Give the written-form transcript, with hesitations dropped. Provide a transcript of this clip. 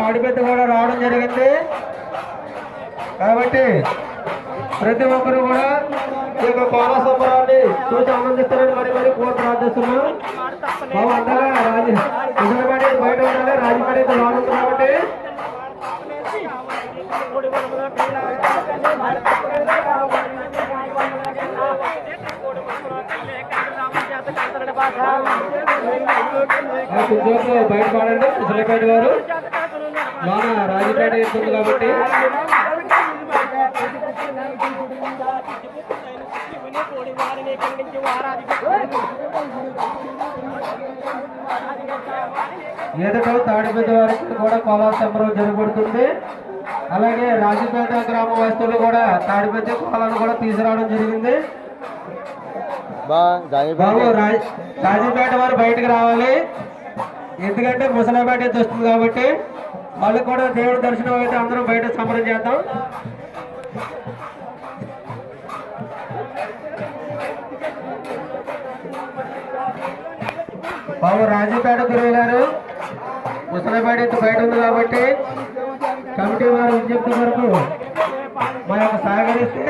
తాడిపెద్ద కూడా రావడం జరిగింది. కాబట్టి ప్రతి ఒక్కరు కూడా ఈ యొక్క కోలా సంబరాన్ని చూసి ఆనందిస్తారని మరి కోరి ప్రార్థిస్తున్నాం. బాబు అంతగా నిజామాబాద్ బయట ఉండాలి, రాజమండ్రి అయితే రానుంది కాబట్టి బయట పాడండి. ముసలిపేట గారు మన రాజపేట ఇస్తుంది కాబట్టి ఎదుట తాడిపెద్ద వారికి కూడా కోలా సంబరం జరగబడుతుంది. అలాగే రాజపేట గ్రామ వాస్తువులు కూడా తాడిపెద్ద కోలాను కూడా తీసుకురావడం జరిగింది. బాబు రాజపేట వారు బయటకు రావాలి, ఎందుకంటే ముసలాపేట అయితే వస్తుంది కాబట్టి వాళ్ళకి కూడా దేవుడి దర్శనం అయితే అందరం బయట సంబరం చేద్దాం. బాబు రాజపేట గురువు గారు ముసలాపేట అయితే బయట ఉంది కాబట్టి కమిటీ వారు విజ్ఞప్తి వరకు మా యొక్క సహకరిస్తే